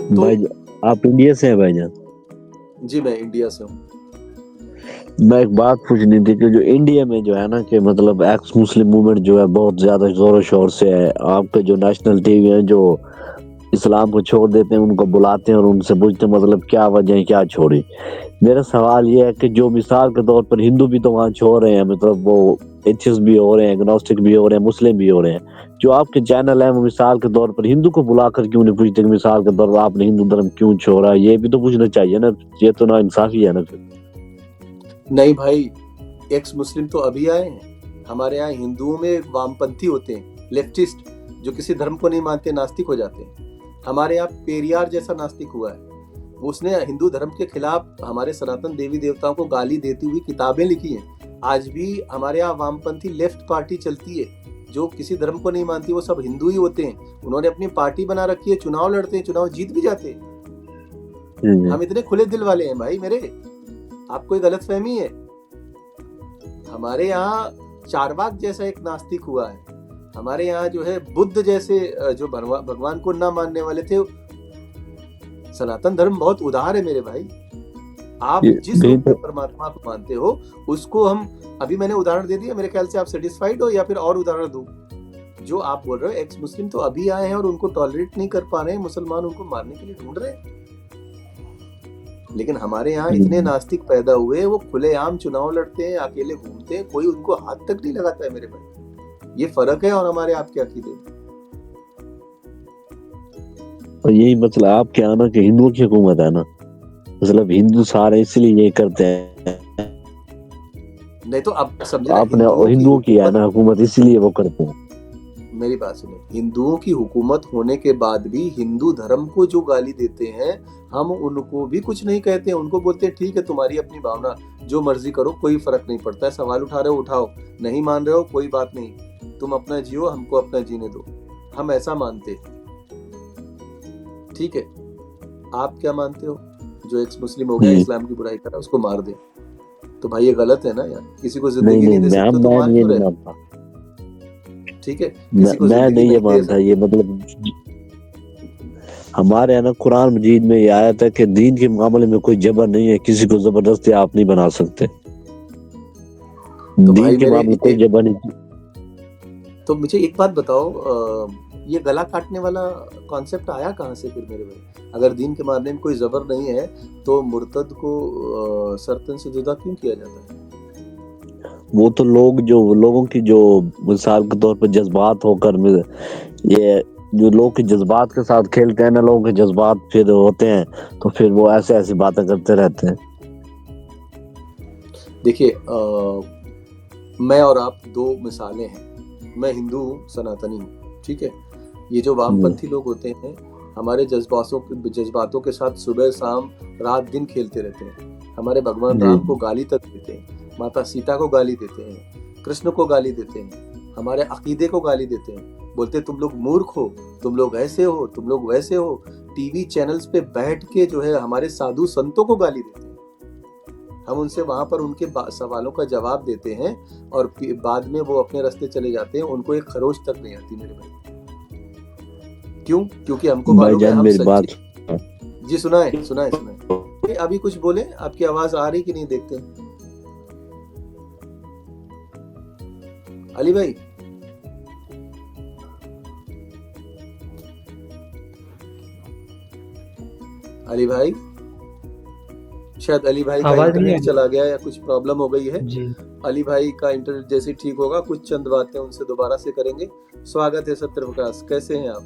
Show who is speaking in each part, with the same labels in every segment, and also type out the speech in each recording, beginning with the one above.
Speaker 1: तो
Speaker 2: भाई आप इंडिया से हैं भाईजान?
Speaker 1: जी मैं इंडिया से हूँ।
Speaker 2: मैं एक बात पूछनी थी कि जो इंडिया में जो है ना कि मतलब एक्स मुस्लिम मूवमेंट जो है बहुत ज्यादा जोरों शोर से है। आपके जो नेशनल टीवी है जो इस्लाम को छोड़ देते हैं उनको बुलाते हैं और उनसे पूछते हैं मतलब क्या वजह है क्या छोड़ी। मेरा सवाल ये है कि जो मिसाल के तौर पर हिंदू भी तो वहाँ छोड़ रहे हैं, मतलब वो एथियस्ट भी हो रहे हैं, एग्नोस्टिक भी हो रहे हैं, मुस्लिम भी हो रहे हैं। जो आपके चैनल है वो मिसाल के तौर पर हिंदू को बुलाकर क्यों नहीं पूछते कि मिसाल के तौर पर आपने हिंदू धर्म क्यों छोड़ा? ये भी तो पूछना चाहिए ना। ये तो ना इंसाफी है ना फिर।
Speaker 1: नहीं भाई, एक्स मुस्लिम तो अभी आए हैं। हमारे यहाँ हिंदुओं में वामपंथी होते हैं, लेफ्टिस्ट, जो किसी धर्म को नहीं मानते, नास्तिक हो जाते हैं। हमारे यहाँ पेरियार जैसा नास्तिक हुआ है, उसने हिंदू धर्म के खिलाफ हमारे सनातन देवी देवताओं को गाली देती हुई किताबें लिखी हैं। आज भी हमारे यहाँ वामपंथी लेफ्ट पार्टी चलती है, जो किसी धर्म को नहीं मानती, वो सब हिंदू ही होते हैं। उन्होंने अपनी पार्टी बना रखी है, चुनाव लड़ते हैं, चुनाव जीत भी जाते हैं। हम इतने खुले दिल वाले हैं भाई मेरे, आपको गलत फहमी है। हमारे यहाँ चारवाक जैसा एक नास्तिक हुआ है। हमारे यहाँ जो है बुद्ध जैसे जो भगवान को ना मानने वाले थे। सनातन धर्म बहुत उदार है मेरे भाई। आप जिस रूप में परमात्मा को मानते हो उसको हम, अभी मैंने उदाहरण दे दिया, मेरे ख्याल से आप सेटिस्फाइड हो या फिर और उदाहरण दूं? जो आप बोल रहे हो एक्स मुस्लिम तो अभी आए हैं और उनको टॉलरेट नहीं कर पा रहे हैं, मुसलमान उनको मारने के लिए ढूंढ रहे हैं। लेकिन हमारे यहाँ इतने नास्तिक पैदा हुए, वो खुलेआम चुनाव लड़ते हैं, अकेले घूमते हैं, कोई उनको हाथ तक नहीं लगाता है मेरे भाई। ये फर्क है और हमारे आपके अकीदे।
Speaker 2: और यही मतलब आपके आना कि हिंदुओं की हुकूमत है ना, मतलब हिंदू सारे इसलिए ये करते हैं।
Speaker 1: नहीं तो अब समझे ना,
Speaker 2: आपने हिंदुओं की है ना हुकूमत, इसलिए वो करते हैं।
Speaker 1: मेरी बात सुनिए, हिंदुओं की हुकूमत होने के बाद भी हिंदू धर्म को जो गाली देते हैं, हम उनको भी कुछ नहीं कहते हैं। उनको बोलते हैं ठीक है, तुम्हारी अपनी भावना, जो मर्जी करो, कोई फर्क नहीं पड़ता है। सवाल उठा रहे हो उठाओ, नहीं मान रहे हो कोई बात नहीं, तुम अपना जियो, हमको अपना जीने दो। हम ऐसा मानते हैं। ठीक है, आप क्या मानते हो? जो एक्स मुस्लिम हो गया, इस्लाम की बुराई कर रहा है, उसको मार दे, तो भाई ये गलत है ना यार। किसी को जिंदगी नहीं दे सकते तो मान क्यों रहे? ठीक है, किसी को
Speaker 2: मैं नहीं ये मानता। ये मतलब हमारे यहाँ ना कुरान मजीद में ये आया था कि दीन के मामले में कोई जबर नहीं है, किसी को जबरदस्ती आप नहीं बना सकते। तो दीन के मामले कोई जबर नहीं।
Speaker 1: तो मुझे एक बात बताओ, ये गला काटने वाला कॉन्सेप्ट आया कहाँ से फिर मेरे भाई? अगर दीन के मामले में कोई जबर नहीं है तो मुर्तद को सरतन से जुदा क्यों किया जाता है?
Speaker 2: वो तो लोगों की जो मिसाल के तौर पर जज्बात होकर, ये जो लोग के जज्बात के साथ खेलते हैं ना, लोगों के जज्बात फिर होते हैं तो फिर वो ऐसी बातें करते रहते हैं।
Speaker 1: देखिए, मैं और आप दो मिसालें हैं। मैं हिंदू हूँ, सनातनी हूँ, ठीक है। ये जो वामपंथी लोग होते हैं, हमारे जज्बातों के साथ सुबह शाम रात दिन खेलते रहते हैं। हमारे भगवान राम को गाली तक देते हैं, माता सीता को गाली देते हैं, कृष्ण को गाली देते हैं, हमारे अकीदे को गाली देते हैं। बोलते तुम लोग मूर्ख हो, तुम लोग ऐसे हो, तुम लोग वैसे हो। टीवी चैनल्स पे बैठ के जो है हमारे साधु संतों को गाली देते हैं। हम उनसे वहां पर उनके सवालों का जवाब देते हैं और बाद में वो अपने रास्ते चले जाते हैं। उनको एक खरोच तक नहीं आती मेरे भाई। क्यों? क्योंकि हमको मालूम है हम सच्चे। जी सुनाए। अभी कुछ बोले, आपकी आवाज आ रही कि नहीं देखते अली भाई? अली भाई, शायद अली भाई का इंटरनेट चला गया या कुछ प्रॉब्लम हो गई है। अली भाई का इंटरनेट जैसे ठीक होगा, कुछ चंद बातें उनसे दोबारा से करेंगे। स्वागत है सत्य प्रकाश, कैसे हैं आप?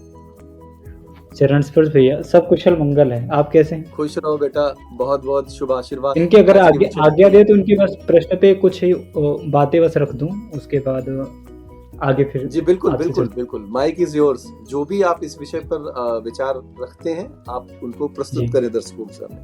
Speaker 3: चरण स्पर्श भैया, सब कुशल मंगल है। आप कैसे हैं?
Speaker 1: खुश रहो बेटा, बहुत बहुत शुभ आशीर्वाद।
Speaker 3: इनके अगर आज्ञा दे तो उनके बस प्रश्न पे कुछ ही बातें बस रख दूं, उसके बाद आगे फिर।
Speaker 1: जी बिल्कुल, माइक इज योर्स। जो भी आप इस विषय पर विचार रखते हैं, आप उनको प्रस्तुत करें दर्शकों के सामने।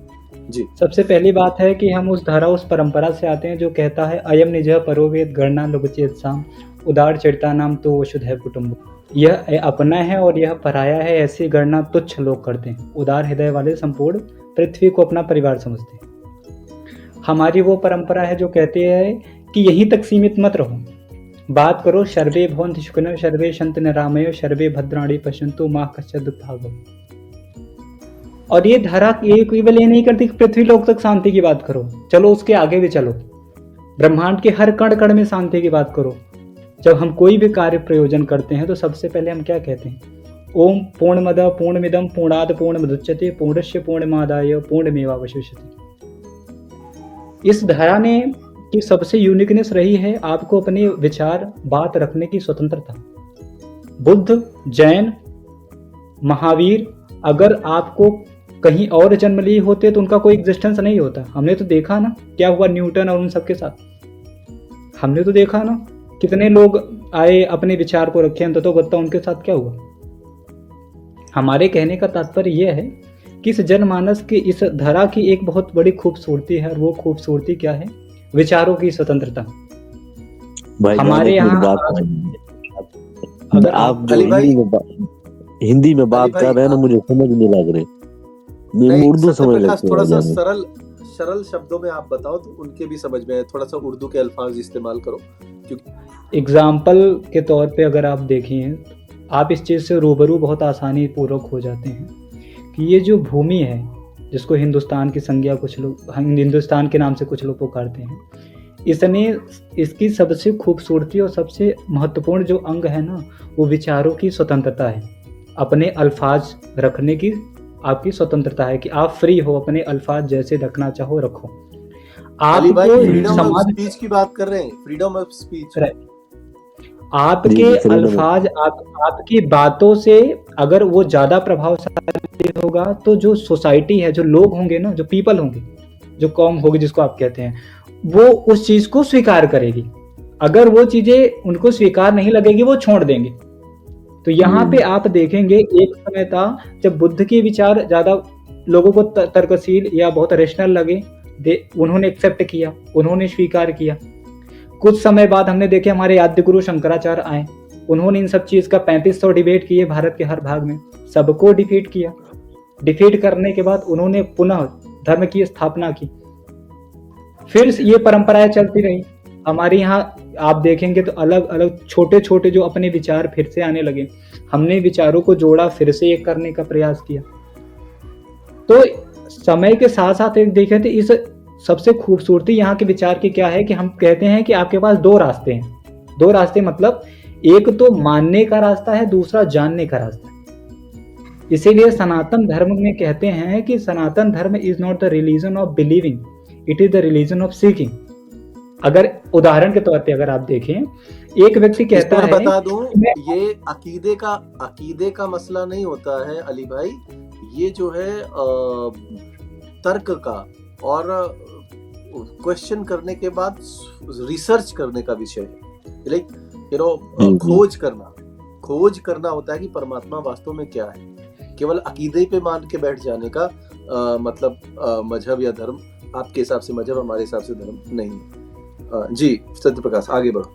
Speaker 1: जी,
Speaker 3: सबसे पहली बात है कि हम उस परंपरा से आते हैं जो कहता है अयम निजः परोवेद गणना लघुचेत साम उदार चरिता नाम तो शुद्ध है कुटुंब। यह अपना है और यह पराया है, ऐसी गणना तुच्छ लोग करते हैं। उदार हृदय वाले संपूर्ण पृथ्वी को अपना परिवार समझते हैं। हमारी वो परंपरा है जो कहती है कि यहीं तक सीमित मत रहो, बात करो सर्वे भवन्तु सुखिनः सर्वे सन्तु निरामयः सर्वे भद्राणि पश्यन्तु मा कश्चित् दुःखभाग् भवेत्। और ये धारा ये केवल ये नहीं करती कि पृथ्वी लोक तक शांति की बात करो, चलो उसके आगे भी चलो, ब्रह्मांड के हर कण कण में शांति की बात करो। जब हम कोई भी कार्य प्रयोजन करते हैं तो सबसे पहले हम क्या कहते हैं, ओम पूर्णमद पूर्णमिदम पूर्णाद पूर्णमुदच्यते पूर्णस्य पूर्णमादाय पूर्णमेवावशिष्यते। इस धारा ने की सबसे यूनिकनेस रही है आपको अपने विचार बात रखने की स्वतंत्रता। बुद्ध, जैन, महावीर अगर आपको कहीं और जन्म लिए होते तो उनका कोई एग्जिस्टेंस नहीं होता। हमने तो देखा ना क्या हुआ न्यूटन और उन सबके साथ, हमने तो देखा ना कितने लोग आए अपने विचार को रखे, अंततोगत्ता उनके साथ क्या हुआ। हमारे कहने का तात्पर्य यह है कि इस जनमानस की इस धरा की एक बहुत बड़ी खूबसूरती है, और वो खूबसूरती क्या है, विचारों की स्वतंत्रता। हमारे यहाँ
Speaker 2: अगर आप जो हिंदी में बात कर रहे हैं ना, मुझे समझ नहीं लग रहे, मैं उर्दू समझ लगती है।
Speaker 1: थोड़ा सा सरल शब्दों में आप बताओ तो उनके भी समझ में, थोड़ा सा उर्दू के अल्फाज इस्तेमाल करो।
Speaker 3: एग्जाम्पल के तौर पे अगर आप देखें, आप इस चीज़ से रूबरू बहुत आसानी पूर्वक हो जाते हैं कि ये जो भूमि है जिसको हिंदुस्तान की संज्ञा कुछ लोग हिंदुस्तान के नाम से कुछ लोग पुकारते हैं, इसने इसकी सबसे खूबसूरती और सबसे महत्वपूर्ण जो अंग है ना, वो विचारों की स्वतंत्रता है, अपने अल्फाज रखने की आपकी स्वतंत्रता है कि आप फ्री हो, अपने अल्फाज जैसे रखना चाहो रखो।
Speaker 1: आपको समाज स्पीच की बात कर रहे हैं, फ्रीडम ऑफ स्पीच।
Speaker 3: आपके अल्फाज आपकी बातों से अगर वो ज्यादा प्रभावशाली होगा तो जो सोसाइटी है, जो लोग होंगे ना, जो पीपल होंगे, जो कौम होगी जिसको आप कहते हैं, वो उस चीज को स्वीकार करेगी। अगर वो चीजें उनको स्वीकार नहीं लगेगी वो छोड़ देंगे। तो यहाँ पे आप देखेंगे एक समय था जब बुद्ध के विचार ज्यादा लोगों को तर्कशील या बहुत रेशनल लगे, उन्होंने एक्सेप्ट किया, उन्होंने स्वीकार किया। कुछ समय बाद हमने देखे हमारे आद्य गुरु शंकराचार्य आए, उन्होंने इन सब चीज का 3500 डिबेट किए भारत के हर भाग में, सबको डिफीट किया। डिफीट करने के बाद उन्होंने पुनः धर्म की स्थापना की। फिर ये परंपराएं चलती रही। हमारे यहाँ आप देखेंगे तो अलग अलग छोटे छोटे जो अपने विचार फिर से आने लगे, हमने विचारों को जोड़ा, फिर से एक करने का प्रयास किया। तो समय के साथ साथ एक देखें तो इस सबसे खूबसूरती यहाँ के विचार की क्या है कि हम कहते हैं कि आपके पास दो रास्ते हैं। दो रास्ते मतलब एक तो मानने का रास्ता है, दूसरा जानने का रास्ता है। इसीलिए सनातन धर्म में कहते हैं कि सनातन धर्म is not the religion of believing, it is the religion of seeking. अगर उदाहरण के तौर पे अगर आप देखें, एक व्यक्ति कहता है,
Speaker 1: बता दूं, ये अकीदे का मसला नहीं होता है अली भाई, ये जो है तर्क का और क्वेश्चन करने के बाद रिसर्च करने का विषय है। लाइक खोज करना होता है कि परमात्मा वास्तव में क्या है। केवल अकीदे पे मान के बैठ जाने का मतलब मजहब या धर्म, आपके हिसाब से मजहब, हमारे हिसाब से धर्म नहीं है। जी सत्य प्रकाश, आगे बढ़ो।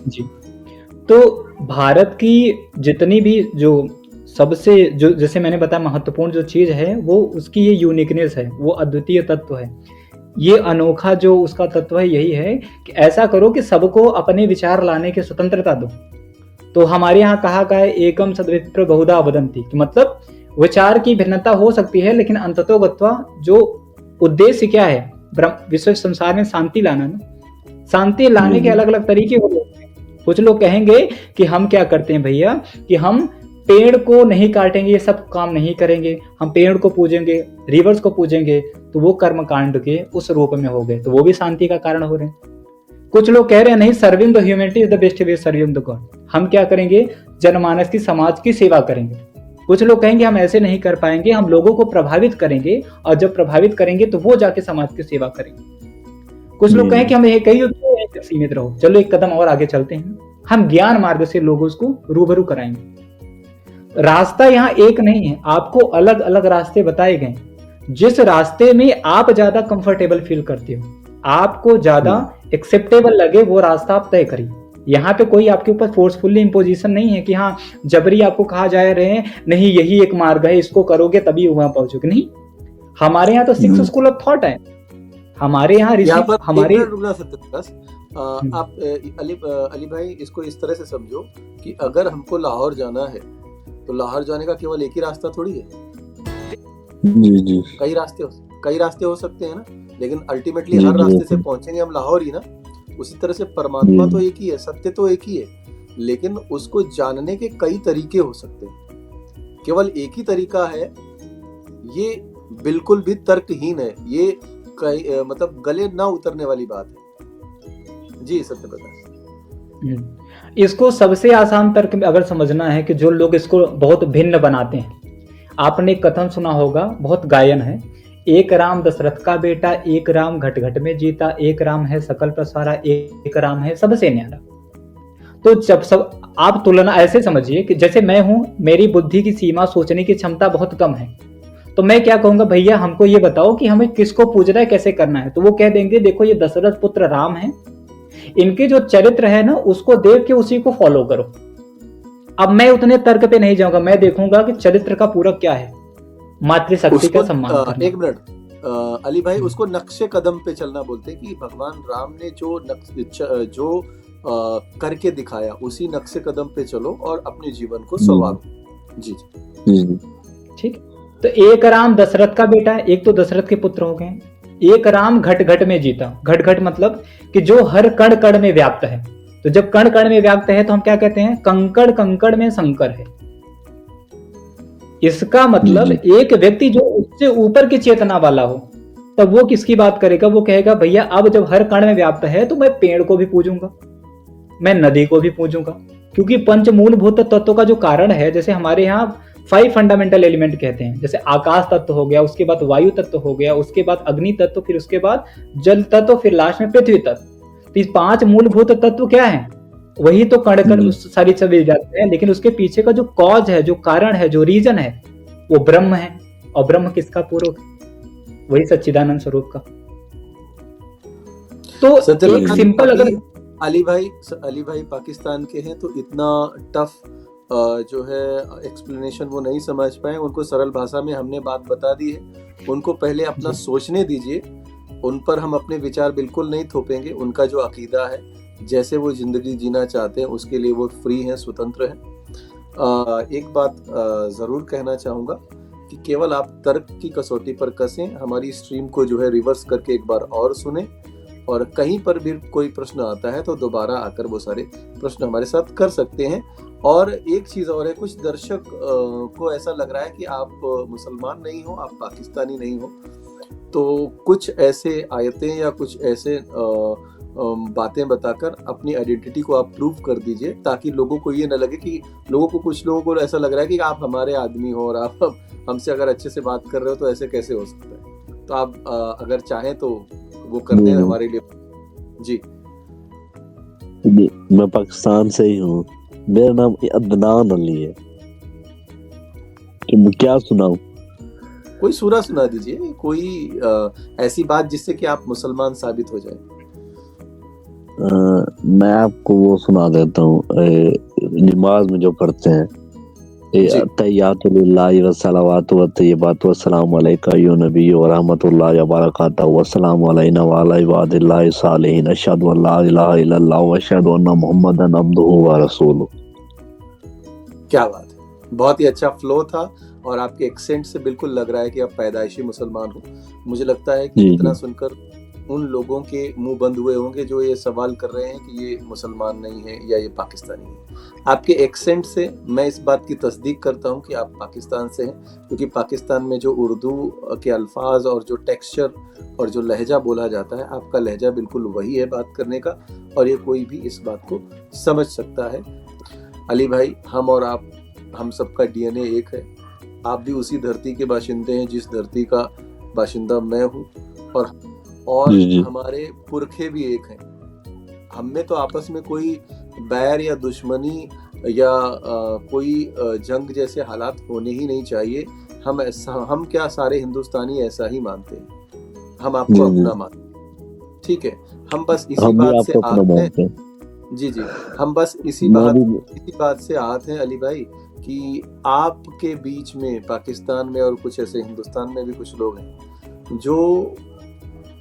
Speaker 3: जी, तो भारत की जितनी भी जो सबसे जो जैसे मैंने बताया महत्वपूर्ण जो चीज है, वो उसकी ये यूनिकनेस है, वो अद्वितीय तत्व है। ये अनोखा जो उसका तत्व है यही है कि ऐसा करो कि सबको अपने विचार लाने की स्वतंत्रता दो। तो हमारे यहाँ कहा गया है एकम सद्विप्र बहुधा वदन्ति, मतलब विचार की भिन्नता हो सकती है लेकिन अंततोगत्वा जो उद्देश्य क्या है, विश्व संसार में शांति लाना ना। शांति लाने के अलग अलग तरीके हो सकते हैं। कुछ लोग कहेंगे कि हम क्या करते हैं भैया कि हम पेड़ को नहीं काटेंगे, ये सब काम नहीं करेंगे, हम पेड़ को पूजेंगे, रिवर्स को पूजेंगे, तो वो कर्म कांड के उस रूप में हो गए, तो वो भी शांति का कारण हो रहे हैं। कुछ लोग कह रहे हैं नहीं, serving the humanity is the best way serving the God, हम क्या करेंगे, जनमानस की समाज की सेवा करेंगे। कुछ लोग कहेंगे हम ऐसे नहीं कर पाएंगे, हम लोगों को प्रभावित करेंगे, और जब प्रभावित करेंगे तो वो जाके समाज की सेवा करेंगे। कुछ लोग कहें कि हम एक ही सीमित रहो, चलो एक कदम और आगे चलते हैं, हम ज्ञान मार्ग से लोगों को रूबरू कराएंगे। रास्ता यहाँ एक नहीं है, आपको अलग अलग रास्ते बताए गए। जिस रास्ते में आप ज्यादा कंफर्टेबल फील करते हो, आपको ज्यादा एक्सेप्टेबल लगे, वो रास्ता आप तय करिए। यहाँ पे कोई आपके ऊपर फोर्सफुली इम्पोजिशन नहीं है कि हाँ जबरी आपको कहा जा रहे हैं नहीं यही एक मार्ग है, इसको करोगे तभी वहां पहुंचोगे। नहीं, हमारे यहाँ तो 6 स्कूल ऑफ थॉट है। हमारे यहाँ हमारे
Speaker 1: आप अली भाई इसको इस तरह से समझो कि अगर हमको लाहौर जाना है तो लाहौर जाने का केवल एक ही रास्ता थोड़ी है।
Speaker 2: जी
Speaker 1: कई रास्ते हो सकते हैं ना, लेकिन अल्टीमेटली
Speaker 2: जी
Speaker 1: हर रास्ते से
Speaker 2: बिल्कुल।
Speaker 1: पहुंचेंगे हम लाहौर ही ना। उसी तरह से परमात्मा तो
Speaker 2: जी
Speaker 1: एक ही है, सत्य तो एक ही है, लेकिन उसको जानने के कई तरीके हो सकते हैं। केवल एक ही तरीका है, ये बिल्कुल भी तर्कहीन है, ये मतलब गले ना उतरने वाली बात है। जी सत्य प्रकाश।
Speaker 3: इसको सबसे आसान तर्क में अगर समझना है कि जो लोग इसको बहुत भिन्न बनाते हैं, आपने एक कथन सुना होगा, बहुत गायन है, एक राम दशरथ का बेटा, एक राम घट घट में जीता, एक राम है सकल प्रसारा, एक राम है सबसे न्यारा। तो जब सब आप तुलना ऐसे समझिए कि जैसे मैं हूं, मेरी बुद्धि की सीमा, सोचने की क्षमता बहुत कम है, तो मैं क्या कहूंगा, भैया हमको ये बताओ कि हमें किसको पूजना है, कैसे करना है। तो वो कह देंगे देखो ये दशरथ पुत्र राम है, इनके जो चरित्र है ना उसको देख के उसी को फॉलो करो। अब मैं उतने तर्क पे नहीं जाऊंगा, मैं देखूंगा कि चरित्र का पूरक क्या है, मातृशक्ति का सम्मान करना।
Speaker 1: एक मिनट अली भाई, उसको नक्शे कदम पे चलना बोलते हैं कि भगवान राम ने जो करके दिखाया उसी नक्शे कदम पे चलो और अपने जीवन को संवारो। जी
Speaker 2: जी
Speaker 3: ठीक। तो एक राम दशरथ का बेटा है, एक तो दशरथ के पुत्र हो गए, एक राम घट घट में जीता। घट घट मतलब कि जो हर कण कण में व्याप्त है। तो जब कण कण में व्याप्त है तो हम क्या कहते हैं, कंकड़ कंकड़ में शंकर है। इसका मतलब एक व्यक्ति जो उससे ऊपर की चेतना वाला हो, तब वो किसकी बात करेगा, वो कहेगा भैया अब जब हर कण में व्याप्त है तो मैं पेड़ को भी पूजूंगा, मैं नदी को भी पूजूंगा। क्योंकि पंच मूलभूत तत्वों का जो कारण है, जैसे हमारे यहाँ 5 फंडामेंटल एलिमेंट कहते हैं, जैसे आकाश तत्व हो गया, उसके बाद वायु तत्व हो गया, उसके बाद अग्नि तत्व, फिर उसके बाद जल तत्व, फिर लास्ट में पृथ्वी तत्व। तो इस 5 मूलभूत तत्व क्या है, वही तो कण कण सारी चीजें जाते हैं, लेकिन उसके पीछे का जो कॉज है, जो कारण है, जो रीजन है, वो ब्रह्म है। और ब्रह्म किसका पूरक, वही सच्चिदानंद स्वरूप का। तो एक सिंपल, अगर
Speaker 1: अली भाई पाकिस्तान के हैं तो इतना टफ जो है एक्सप्लेनेशन वो नहीं समझ पाए, उनको सरल भाषा में हमने बात बता दी है। उनको पहले अपना सोचने दीजिए, उन पर हम अपने विचार बिल्कुल नहीं थोपेंगे। उनका जो अकीदा है, जैसे वो जिंदगी जीना चाहते हैं उसके लिए वो फ्री हैं, स्वतंत्र हैं। एक बात जरूर कहना चाहूँगा कि केवल आप तर्क की कसौटी पर कसें, हमारी स्ट्रीम को जो है रिवर्स करके एक बार और सुने, और कहीं पर भी कोई प्रश्न आता है तो दोबारा आकर वो सारे प्रश्न हमारे साथ कर सकते हैं। और एक चीज़ और है, कुछ दर्शक को ऐसा लग रहा है कि आप मुसलमान नहीं हो, आप पाकिस्तानी नहीं हो, तो कुछ ऐसे आयतें या कुछ ऐसे बातें बताकर अपनी आइडेंटिटी को आप प्रूव कर दीजिए, ताकि लोगों को ये न लगे कि कुछ लोगों को ऐसा लग रहा है कि आप हमारे आदमी हो और आप हमसे अगर अच्छे से बात कर रहे हो तो ऐसे कैसे हो सकता है। तो आप अगर चाहें तो वो कर दें हमारे लिए। जी
Speaker 2: मैं पाकिस्तान से ही हूँ, मेरा नाम अदनान अली है। कि मैं क्या सुनाऊं?
Speaker 1: कोई सूरा सुना दीजिए, कोई ऐसी बात जिससे कि आप मुसलमान साबित हो जाए।
Speaker 2: मैं आपको वो सुना देता हूँ, नमाज में जो पढ़ते हैं, तहियातुलिल्लाहि व सलावातु व तय्यबातु व सलामु अलैका या नबी व रहमतुल्लाहि व बरकातहू व सलामु अलैना व अला इबादिल्लाहि सालिहीन अशहदु अल्ला इलाहा इल्लल्लाह व अशहदु अन्ना मुहम्मदन अब्दुहु व रसूलुहु।
Speaker 1: क्या बात है, बहुत ही अच्छा फ्लो था और आपके एक्सेंट से बिल्कुल लग रहा है कि आप पैदाइशी मुसलमान हो। मुझे लगता है कि इतना सुनकर उन लोगों के मुंह बंद हुए होंगे जो ये सवाल कर रहे हैं कि ये मुसलमान नहीं है या ये पाकिस्तानी है। आपके एक्सेंट से मैं इस बात की तस्दीक करता हूँ कि आप पाकिस्तान से हैं, क्योंकि पाकिस्तान में जो उर्दू के अल्फाज और जो टेक्सचर और जो लहजा बोला जाता है, आपका लहजा बिल्कुल वही है बात करने का, और ये कोई भी इस बात को समझ सकता है। अली भाई, हम और आप, हम सबका डीएनए एक है। आप भी उसी धरती के बाशिंदे हैं जिस धरती का बाशिंदा मैं हूँ, और हमारे पुरखे भी एक हैं। हम में तो आपस में कोई बैर या दुश्मनी या कोई जंग जैसे हालात होने ही नहीं चाहिए। हम क्या, सारे हिंदुस्तानी ऐसा ही मानते हैं, हम आपको अपना मानते हैं, ठीक है। हम बस इसी बात से आते हैं। जी, हम बस इसी बात से आते हैं अली भाई कि आपके बीच में, पाकिस्तान में और कुछ ऐसे हिंदुस्तान में भी कुछ लोग हैं जो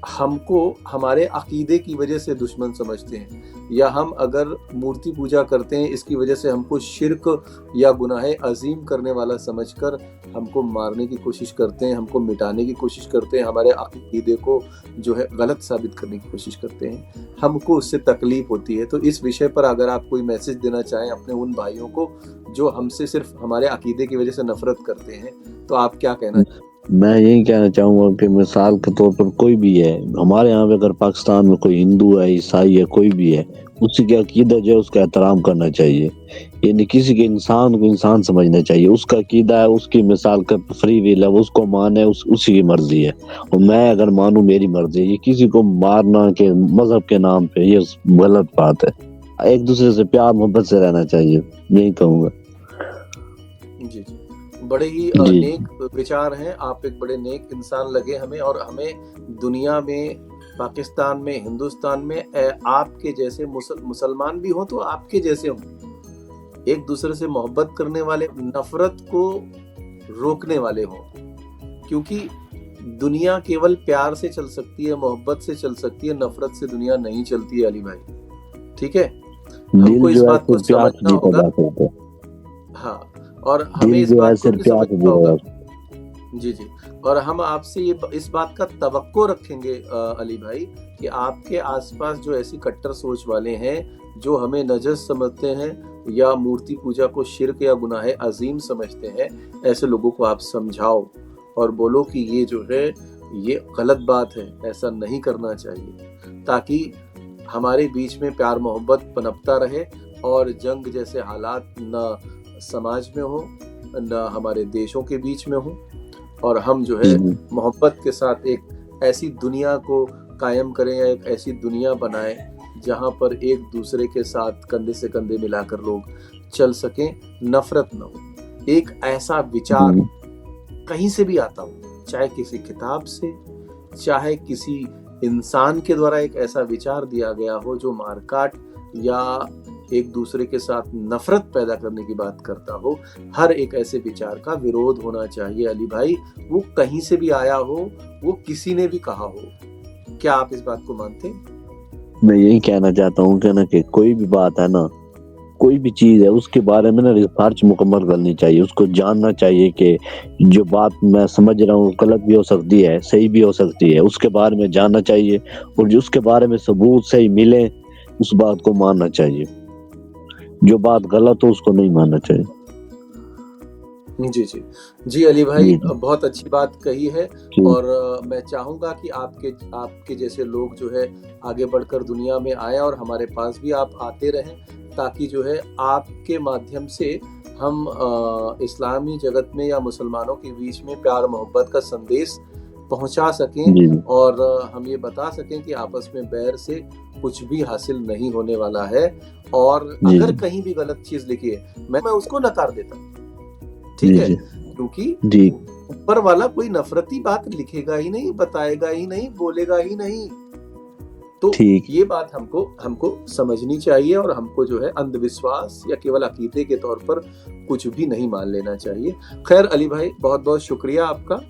Speaker 1: हमको हमारे अकीदे की वजह से दुश्मन समझते हैं। या हम अगर मूर्ति पूजा करते हैं इसकी वजह से हमको शिर्क या गुनाह अजीम करने वाला समझकर हमको मारने की कोशिश करते हैं, हमको मिटाने की कोशिश करते हैं, हमारे अकीदे को जो है गलत साबित करने की कोशिश करते हैं, हमको उससे तकलीफ होती है। तो इस विषय पर अगर आप कोई मैसेज देना चाहें अपने उन भाइयों को जो हमसे सिर्फ हमारे अकीदे की वजह से नफरत करते हैं, तो आप क्या कहना चाहें?
Speaker 2: मैं यही कहना चाहूंगा कि मिसाल के तौर पर कोई भी है, हमारे यहाँ पे अगर पाकिस्तान में कोई हिंदू है, ईसाई है, कोई भी है, उसी के अकीदा जो है उसका एहतराम करना चाहिए। यानी किसी के इंसान को इंसान समझना चाहिए। उसका अकीदा है, उसकी मिसाल का फ्री विल है, उसको माने, उसी की मर्जी है। और मैं अगर मानूं मेरी मर्जी है। ये किसी को मारना के मजहब के नाम पे ये गलत बात है। एक दूसरे से प्यार मोहब्बत से रहना चाहिए, यही कहूँगा।
Speaker 1: जी जी, बड़े ही
Speaker 2: जी।
Speaker 1: नेक विचार हैं। आप एक बड़े नेक इंसान लगे हमें, और हमें दुनिया में, पाकिस्तान में, हिंदुस्तान में आपके जैसे मुसलमान भी हो तो आपके जैसे हो, एक दूसरे से मोहब्बत करने वाले, नफरत को रोकने वाले हो। क्योंकि दुनिया केवल प्यार से चल सकती है, मोहब्बत से चल सकती है, नफरत से दुनिया नहीं चलती है अली भाई। ठीक है, हमको
Speaker 2: दिल
Speaker 1: इस
Speaker 2: जो है
Speaker 1: बात को
Speaker 2: सिर्फ प्यार से
Speaker 1: समझना
Speaker 2: जीता
Speaker 1: होगा।
Speaker 2: जा सकता है।
Speaker 1: हाँ, और हमें
Speaker 2: दिल
Speaker 1: इस
Speaker 2: जो है
Speaker 1: बात को
Speaker 2: सिर्फ
Speaker 1: भी
Speaker 2: प्यार से
Speaker 1: समझना
Speaker 2: जीता
Speaker 1: होगा।
Speaker 2: जा सकता है।
Speaker 1: जी जी, और हम आपसे इस बात का तवक्को रखेंगे अली भाई कि आपके आसपास जो ऐसी कट्टर सोच वाले हैं, जो हमें नजस समझते हैं या मूर्ति पूजा को शिर्क या गुनाह अजीम समझते हैं, ऐसे लोगों को आप समझाओ और बोलो कि ये जो है ये गलत बात है, ऐसा नहीं करना चाहिए, ताकि हमारे बीच में प्यार मोहब्बत पनपता रहे और जंग जैसे हालात न समाज में हो, न हमारे देशों के बीच में हो, और हम जो है मोहब्बत के साथ एक ऐसी दुनिया को कायम करें या एक ऐसी दुनिया बनाएं जहां पर एक दूसरे के साथ कंधे से कंधे मिलाकर लोग चल सकें, नफरत न हो। एक ऐसा विचार कहीं से भी आता हो, चाहे किसी किताब से, चाहे किसी इंसान के द्वारा एक ऐसा विचार दिया गया हो जो मारकाट या एक दूसरे के साथ नफरत पैदा करने की बात करता हो, हर एक ऐसे विचार का विरोध होना चाहिए अली भाई। वो कहीं से भी आया हो, वो किसी ने भी कहा हो। क्या आप इस बात को मानते हैं?
Speaker 2: मैं यही कहना चाहता हूँ कि कोई भी बात है ना, कोई भी चीज है, उसके बारे में ना रिसर्च मुकम्मल करनी चाहिए। उसको जानना चाहिए कि जो बात मैं समझ रहा हूँ गलत भी हो सकती है, सही भी हो सकती है, उसके बारे में जानना चाहिए। और जो उसके बारे में सबूत सही मिले उस बात को मानना चाहिए। जो बात गलत हो उसको नहीं मानना चाहिए।
Speaker 1: जी जी जी अली भाई,
Speaker 2: जी।
Speaker 1: बहुत अच्छी बात कही है।
Speaker 2: जी।
Speaker 1: और मैं चाहूंगा कि आपके जैसे लोग जो है आगे बढ़कर दुनिया में आए और हमारे पास भी आप आते रहें, ताकि जो है आपके माध्यम से हम इस्लामी जगत में या मुसलमानों के बीच में प्यार मोहब्बत का संदेश पहुंचा सकें।
Speaker 2: जी।
Speaker 1: और हम ये बता सकें कि आपस में बैर से कुछ भी हासिल नहीं होने वाला है। और
Speaker 2: जी।
Speaker 1: अगर कहीं भी गलत चीज लिखी है, मैं उसको नकार देता, ठीक
Speaker 2: जी।
Speaker 1: है,
Speaker 2: जी।
Speaker 1: क्योंकि
Speaker 2: जी।
Speaker 1: ऊपर वाला कोई नफरती बात लिखेगा ही नहीं, बताएगा ही नहीं, बोलेगा ही नहीं। तो
Speaker 2: ठीक।
Speaker 1: ये बात हमको समझनी चाहिए, और हमको जो है अंधविश्वास या केवल अकीदे के तौर पर कुछ भी नहीं मान लेना चाहिए। खैर अली भाई, बहुत बहुत शुक्रिया आपका।